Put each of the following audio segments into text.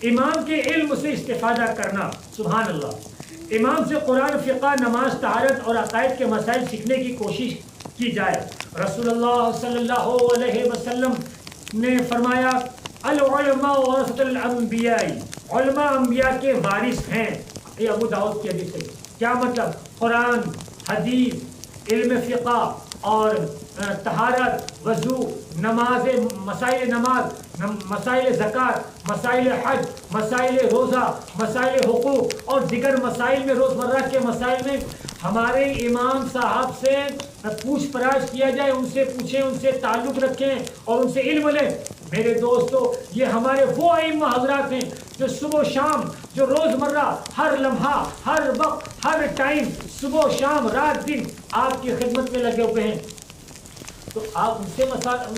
امام کے علم سے استفادہ کرنا، سبحان اللہ، امام سے قرآن، فقہ، نماز، طہارت اور عقائد کے مسائل سیکھنے کی کوشش کی جائے۔ رسول اللہ صلی اللہ علیہ وسلم نے فرمایا العلماء ورثۃ الانبیاء، علماء انبیاء کے وارث ہیں۔ یہ ابو داؤد کی حدیث ہے۔ کیا مطلب؟ قرآن، حدیث، علم فقہ اور طہارت، وضو، نماز، مسائل نماز، مسائل زکوٰۃ، مسائل حج، مسائل روزہ، مسائل حقوق اور دیگر مسائل میں، روزمرہ کے مسائل میں ہمارے امام صاحب سے پوچھ پراچھ کیا جائے، ان سے پوچھیں، ان سے تعلق رکھیں اور ان سے علم لیں۔ میرے دوستو، یہ ہمارے وہ ائمہ حضرات ہیں جو صبح و شام، جو روزمرہ ہر لمحہ، ہر وقت، ہر ٹائم، صبح و شام، رات دن آپ کی خدمت میں لگے ہوئے ہیں۔ تو آپ ان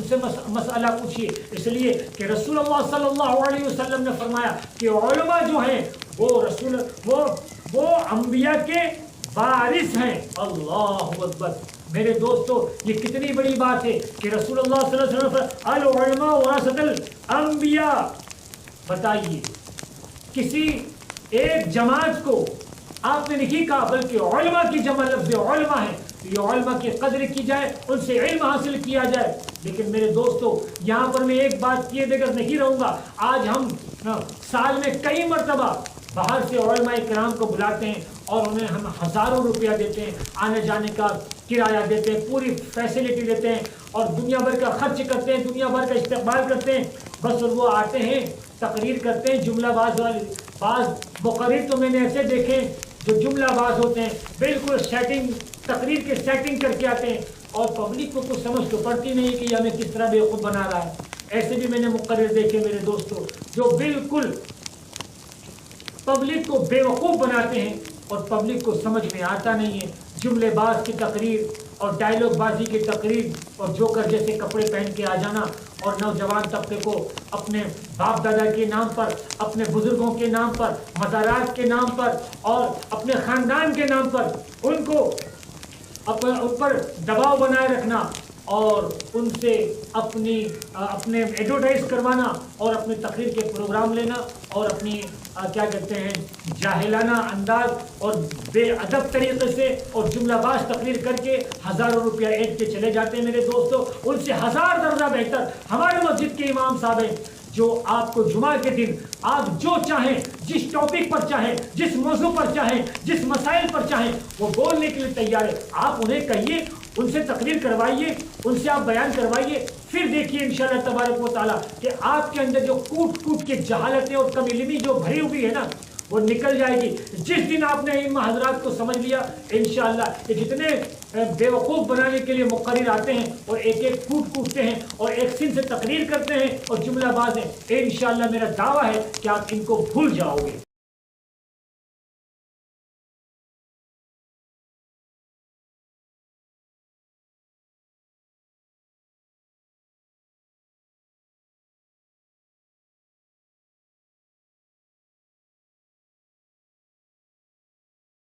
سے مسئلہ پوچھیے، اس لیے کہ رسول اللہ صلی اللہ علیہ وسلم نے فرمایا کہ علماء جو ہیں وہ انبیاء کے وارث ہیں۔ اللہ اکبر! میرے دوستو، یہ کتنی بڑی بات ہے کہ رسول اللہ صلی اللہ علیہ وسلم العلماء ورثۃ الانبیاء۔ بتائیے، کسی ایک جماعت کو آپ نے نہیں کہا، بلکہ علماء کی جمع لفظ علماء ہے، تو یہ علماء کی قدر کی جائے، ان سے علم حاصل کیا جائے۔ لیکن میرے دوستو، یہاں پر میں ایک بات کیے بغیر نہیں رہوں گا۔ آج ہم سال میں کئی مرتبہ باہر سے علماء کرام کو بلاتے ہیں اور انہیں ہم ہزاروں روپیہ دیتے ہیں، آنے جانے کا کرایہ دیتے ہیں، پوری فیسلٹی دیتے ہیں اور دنیا بھر کا خرچ کرتے ہیں، دنیا بھر کا استقبال کرتے ہیں، بس اور وہ آتے ہیں، تقریر کرتے ہیں جملہ باز والے۔ بعض مقرر تو میں نے ایسے دیکھے جو جملہ باز ہوتے ہیں، بالکل سیٹنگ، تقریر کے سیٹنگ کر کے آتے ہیں اور پبلک کو کچھ سمجھ تو پڑتی نہیں کہ یہ ہمیں کس طرح بیوقوف بنا رہا ہے۔ ایسے بھی میں نے مقرر دیکھے میرے دوستوں، جو بالکل پبلک کو بیوقوف بناتے ہیں اور پبلک کو سمجھ میں آتا نہیں ہے۔ جملے باز کی تقریر اور ڈائلاگ بازی کی تقریر اور جوکر جیسے کپڑے پہن کے آ جانا، اور نوجوان طبقے کو اپنے باپ دادا کے نام پر، اپنے بزرگوں کے نام پر، مزارات کے نام پر اور اپنے خاندان کے نام پر ان کو ان پر دباؤ بنائے رکھنا اور ان سے اپنے ایڈورٹائز کروانا اور اپنے تقریر کے پروگرام لینا اور اپنی کیا کہتے ہیں جاہلانہ انداز اور بے ادب طریقے سے اور جملہ باز تقریر کر کے ہزاروں روپیہ اینٹ کے چلے جاتے ہیں۔ میرے دوستو، ان سے ہزار درجہ بہتر ہمارے مسجد کے امام صاحب ہیں، جو آپ کو جمعہ کے دن آپ جو چاہیں، جس ٹاپک پر چاہیں، جس موضوع پر چاہیں، جس مسائل پر چاہیں، وہ بولنے کے لیے تیار ہے۔ آپ انہیں کہیے، ان سے تقریر کروائیے، ان سے آپ بیان کروائیے، پھر دیکھیے انشاءاللہ تبارک و تعالیٰ کہ آپ کے اندر جو کوٹ کوٹ کے جہالتیں اور کم علمی جو بھری ہوئی ہے نا، وہ نکل جائے گی۔ جس دن آپ نے ائمہ حضرات کو سمجھ لیا، انشاءاللہ کہ جتنے بیوقوف بنانے کے لیے مقرر آتے ہیں اور ایک ایک کوٹتے ہیں اور ایک سن سے تقریر کرتے ہیں اور جملہ باز ہیں، انشاءاللہ میرا دعویٰ ہے کہ آپ ان کو بھول جاؤ گے۔